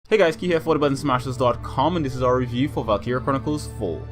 Hey guys, Key here for TheButtonSmashers.com, and this is our review for Valkyria Chronicles 4.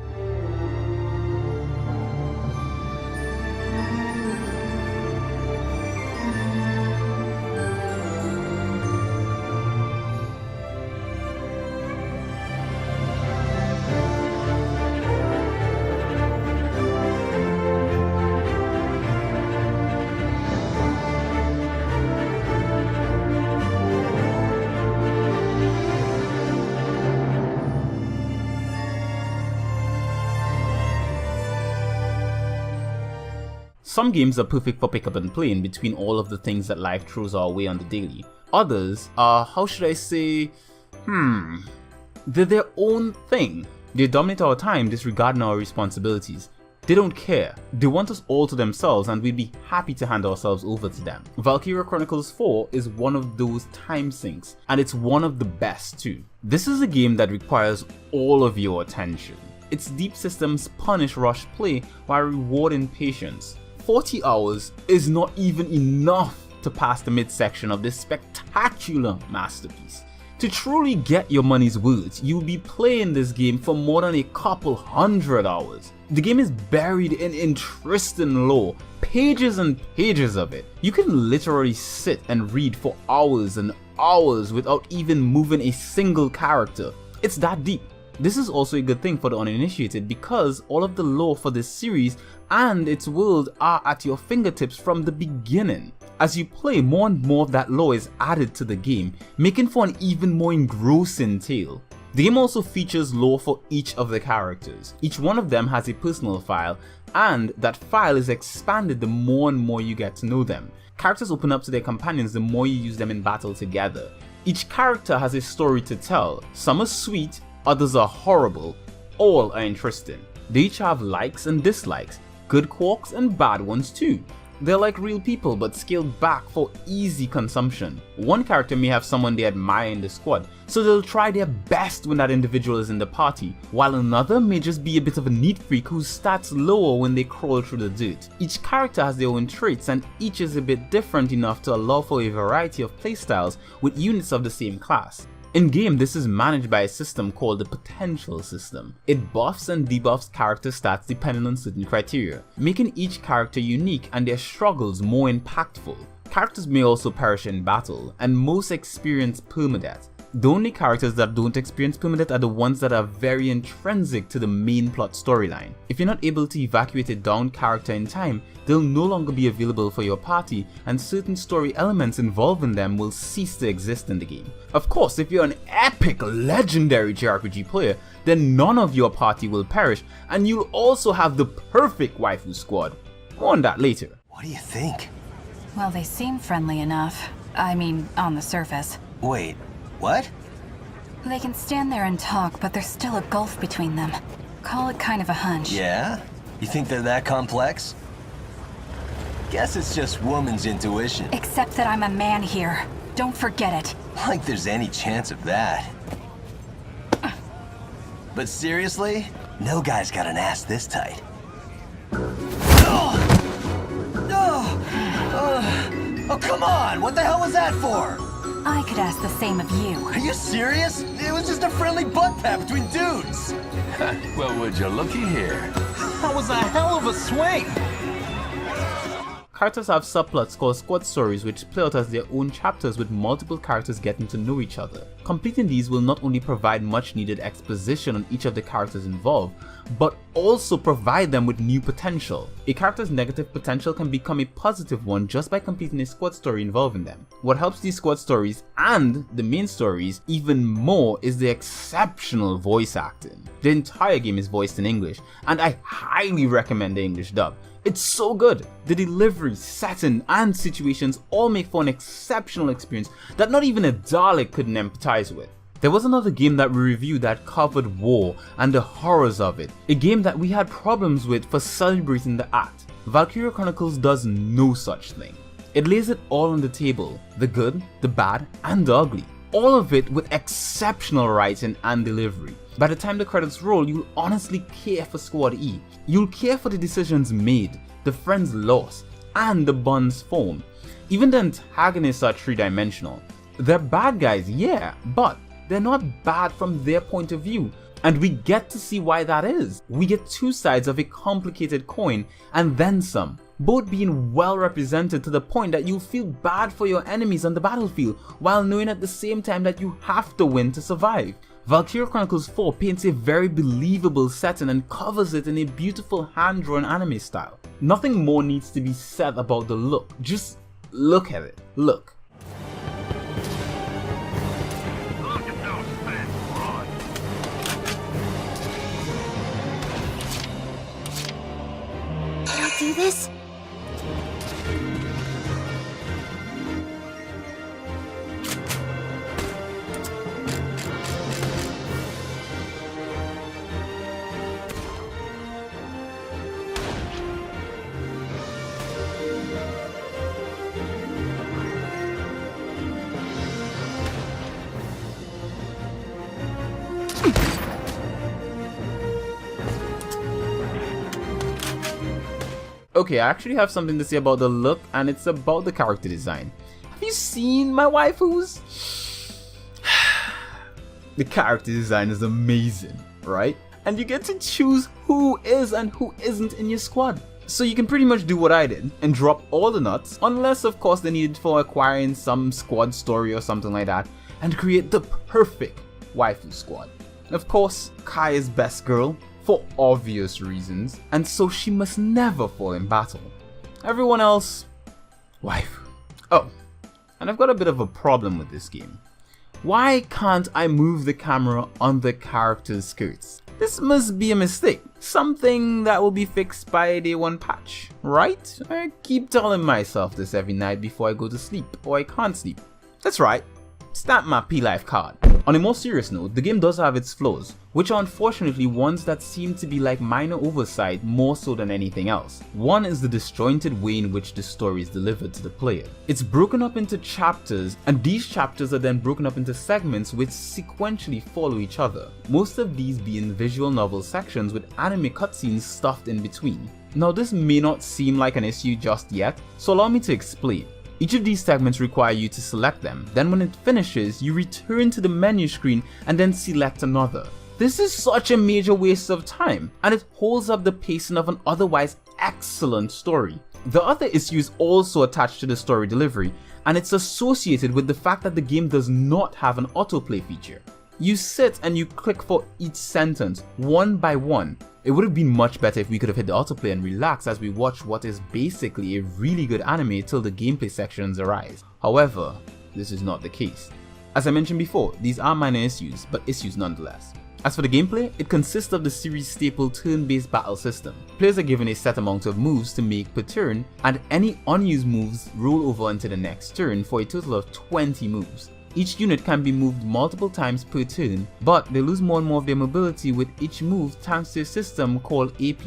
Some games are perfect for pick up and play in between all of the things that life throws our way on the daily. Others are, how should I say, they're their own thing. They dominate our time, disregarding our responsibilities. They don't care. They want us all to themselves, and we'd be happy to hand ourselves over to them. Valkyria Chronicles 4 is one of those time sinks, and it's one of the best too. This is a game that requires all of your attention. Its deep systems punish rush play while rewarding patience. 40 hours is not even enough to pass the midsection of this spectacular masterpiece. To truly get your money's worth, you'll be playing this game for more than a couple hundred hours. The game is buried in interesting lore, pages and pages of it. You can literally sit and read for hours and hours without even moving a single character. It's that deep. This is also a good thing for the uninitiated because all of the lore for this series and its world are at your fingertips from the beginning. As you play, more and more of that lore is added to the game, making for an even more engrossing tale. The game also features lore for each of the characters. Each one of them has a personal file, and that file is expanded the more and more you get to know them. Characters open up to their companions the more you use them in battle together. Each character has a story to tell. Some are sweet, others are horrible, all are interesting. They each have likes and dislikes, good quirks and bad ones too. They're like real people but scaled back for easy consumption. One character may have someone they admire in the squad, so they'll try their best when that individual is in the party, while another may just be a bit of a neat freak who starts lower when they crawl through the dirt. Each character has their own traits, and each is a bit different enough to allow for a variety of playstyles with units of the same class. In game, this is managed by a system called the potential system. It buffs and debuffs character stats depending on certain criteria, making each character unique and their struggles more impactful. Characters may also perish in battle, and most experience permadeath. The only characters that don't experience permadeath are the ones that are very intrinsic to the main plot storyline. If you're not able to evacuate a downed character in time, they'll no longer be available for your party, and certain story elements involving them will cease to exist in the game. Of course, if you're an epic, legendary JRPG player, then none of your party will perish, and you'll also have the perfect waifu squad. More on that later. What do you think? Well, they seem friendly enough. I mean, on the surface. Wait, what? They can stand there and talk, but there's still a gulf between them. Call it kind of a hunch. Yeah? You think they're that complex? Guess it's just woman's intuition. Except that I'm a man here. Don't forget it. Like there's any chance of that. But seriously? No guy's got an ass this tight. Oh, come on! What the hell was that for? I could ask the same of you. Are you serious? It was just a friendly butt pat between dudes. Well, would you looky here? That was a hell of a swing! Characters have subplots called squad stories which play out as their own chapters with multiple characters getting to know each other. Completing these will not only provide much needed exposition on each of the characters involved, but also provide them with new potential. A character's negative potential can become a positive one just by completing a squad story involving them. What helps these squad stories and the main stories even more is the exceptional voice acting. The entire game is voiced in English, and I highly recommend the English dub. It's so good. The delivery, setting, and situations all make for an exceptional experience that not even a Dalek couldn't empathize with. There was another game that we reviewed that covered war and the horrors of it, a game that we had problems with for celebrating the act. Valkyria Chronicles does no such thing. It lays it all on the table, the good, the bad, and the ugly. All of it with exceptional writing and delivery. By the time the credits roll, you'll honestly care for Squad E. You'll care for the decisions made, the friends lost, and the bonds formed. Even the antagonists are three-dimensional. They're bad guys, yeah, but they're not bad from their point of view. And we get to see why that is. We get two sides of a complicated coin and then some, both being well represented to the point that you feel bad for your enemies on the battlefield while knowing at the same time that you have to win to survive. Valkyria Chronicles 4 paints a very believable setting and covers it in a beautiful hand-drawn anime style. Nothing more needs to be said about the look, just look at it, look. Can I do this? Okay, I actually have something to say about the look, and it's about the character design. Have you seen my waifus? The character design is amazing, right? And you get to choose who is and who isn't in your squad. So you can pretty much do what I did and drop all the nuts, unless of course they needed for acquiring some squad story or something like that, and create the perfect waifu squad. Of course, Kai is best girl, for obvious reasons, and so she must never fall in battle. Everyone else, waifu. Oh, and I've got a bit of a problem with this game. Why can't I move the camera on the character's skirts? This must be a mistake, something that will be fixed by a day one patch, right? I keep telling myself this every night before I go to sleep, or I can't sleep. That's right, stamp my P-Life card. On a more serious note, the game does have its flaws, which are unfortunately ones that seem to be like minor oversight more so than anything else. One is the disjointed way in which the story is delivered to the player. It's broken up into chapters, and these chapters are then broken up into segments which sequentially follow each other, most of these being visual novel sections with anime cutscenes stuffed in between. Now this may not seem like an issue just yet, so allow me to explain. Each of these segments require you to select them, then when it finishes, you return to the menu screen and then select another. This is such a major waste of time, and it holds up the pacing of an otherwise excellent story. The other issue is also attached to the story delivery, and it's associated with the fact that the game does not have an autoplay feature. You sit and you click for each sentence, one by one. It would have been much better if we could have hit the autoplay and relax as we watch what is basically a really good anime till the gameplay sections arise. However, this is not the case. As I mentioned before, these are minor issues, but issues nonetheless. As for the gameplay, it consists of the series' staple turn-based battle system. Players are given a set amount of moves to make per turn, and any unused moves roll over into the next turn for a total of 20 moves. Each unit can be moved multiple times per turn, but they lose more and more of their mobility with each move thanks to a system called AP.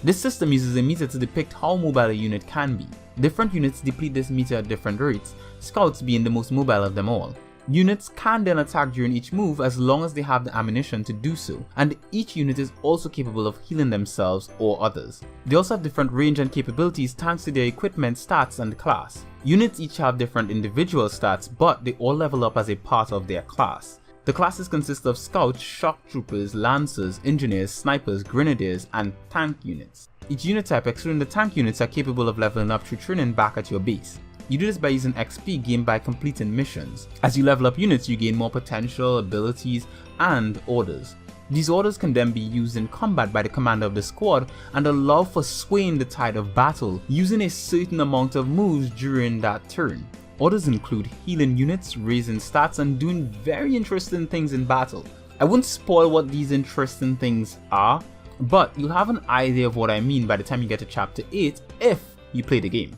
This system uses a meter to depict how mobile a unit can be. Different units deplete this meter at different rates, scouts being the most mobile of them all. Units can then attack during each move as long as they have the ammunition to do so, and each unit is also capable of healing themselves or others. They also have different range and capabilities thanks to their equipment, stats, and class. Units each have different individual stats, but they all level up as a part of their class. The classes consist of scouts, shock troopers, lancers, engineers, snipers, grenadiers, and tank units. Each unit type, excluding the tank units, are capable of leveling up through training back at your base. You do this by using XP gained by completing missions. As you level up units, you gain more potential, abilities, and orders. These orders can then be used in combat by the commander of the squad and allow for swaying the tide of battle using a certain amount of moves during that turn. Orders include healing units, raising stats, and doing very interesting things in battle. I won't spoil what these interesting things are, but you'll have an idea of what I mean by the time you get to chapter 8 if you play the game.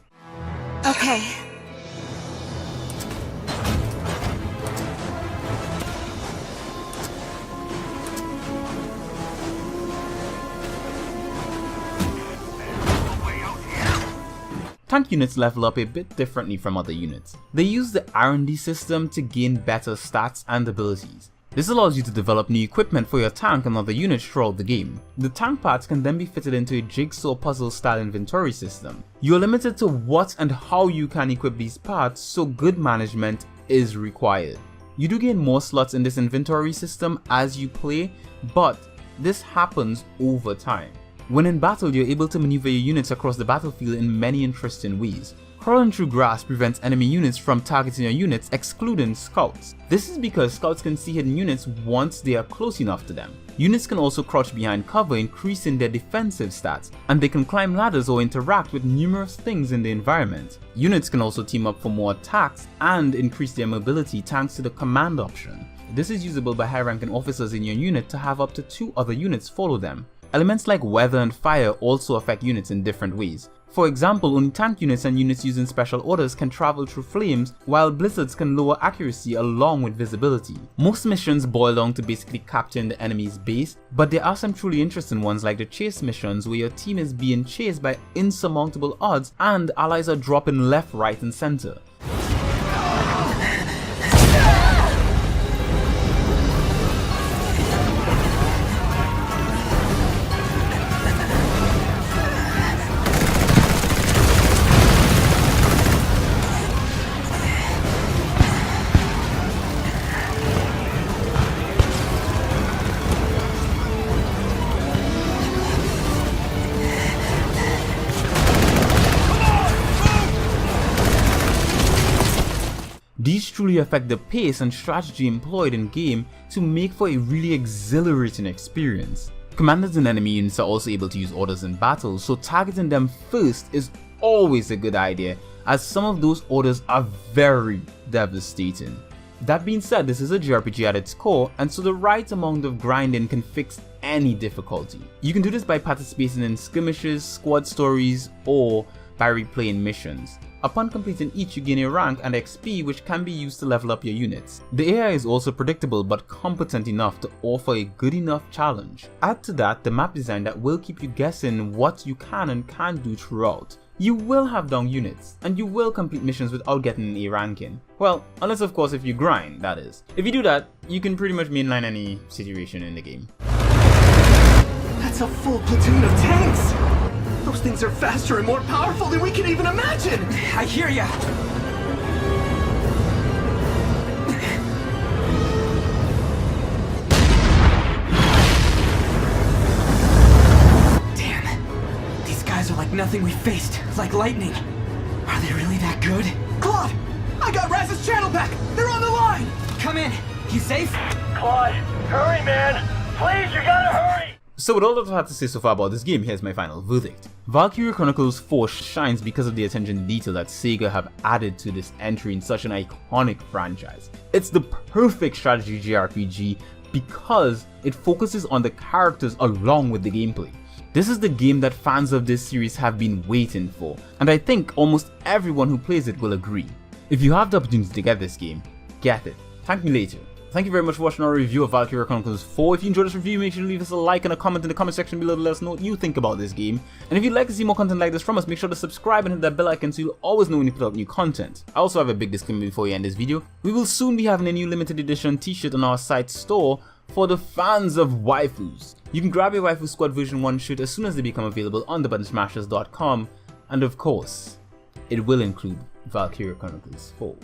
Okay. Tank units level up a bit differently from other units. They use the R&D system to gain better stats and abilities. This allows you to develop new equipment for your tank and other units throughout the game. The tank parts can then be fitted into a jigsaw puzzle style inventory system. You are limited to what and how you can equip these parts, so good management is required. You do gain more slots in this inventory system as you play, but this happens over time. When in battle, you're able to maneuver your units across the battlefield in many interesting ways. Crawling through grass prevents enemy units from targeting your units, excluding scouts. This is because scouts can see hidden units once they are close enough to them. Units can also crouch behind cover, increasing their defensive stats, and they can climb ladders or interact with numerous things in the environment. Units can also team up for more attacks and increase their mobility thanks to the command option. This is usable by high-ranking officers in your unit to have up to 2 other units follow them. Elements like weather and fire also affect units in different ways. For example, only tank units and units using special orders can travel through flames, while blizzards can lower accuracy along with visibility. Most missions boil down to basically capturing the enemy's base, but there are some truly interesting ones like the chase missions where your team is being chased by insurmountable odds and allies are dropping left, right and center. These truly affect the pace and strategy employed in game to make for a really exhilarating experience. Commanders and enemy units are also able to use orders in battle, so targeting them first is always a good idea, as some of those orders are very devastating. That being said, this is a JRPG at its core, and so the right amount of grinding can fix any difficulty. You can do this by participating in skirmishes, squad stories, or by replaying missions. Upon completing each, you gain a rank and XP which can be used to level up your units. The AI is also predictable but competent enough to offer a good enough challenge. Add to that the map design that will keep you guessing what you can and can't do throughout. You will have down units, and you will complete missions without getting an A ranking. Well, unless of course if you grind, that is. If you do that, you can pretty much mainline any situation in the game. That's a full platoon of tanks! Those things are faster and more powerful than we can even imagine! I hear ya! Damn! These guys are like nothing we faced, like lightning. Are they really that good? Claude! I got Raz's channel back! They're on the line! Come in! You safe? Claude, hurry man! Please, you gotta hurry! So with all that I've had to say so far about this game, here's my final verdict. Valkyria Chronicles 4 shines because of the attention to detail that Sega have added to this entry in such an iconic franchise. It's the perfect strategy JRPG because it focuses on the characters along with the gameplay. This is the game that fans of this series have been waiting for, and I think almost everyone who plays it will agree. If you have the opportunity to get this game, get it. Thank me later. Thank you very much for watching our review of Valkyria Chronicles 4. If you enjoyed this review, make sure to leave us a like and a comment in the comment section below to let us know what you think about this game. And if you'd like to see more content like this from us, make sure to subscribe and hit that bell icon so you'll always know when we put out new content. I also have a big disclaimer before you end this video. We will soon be having a new limited edition t-shirt on our site store for the fans of waifus. You can grab your Waifu Squad version 1 shirt as soon as they become available on thebuttonsmashers.com, and of course, it will include Valkyria Chronicles 4.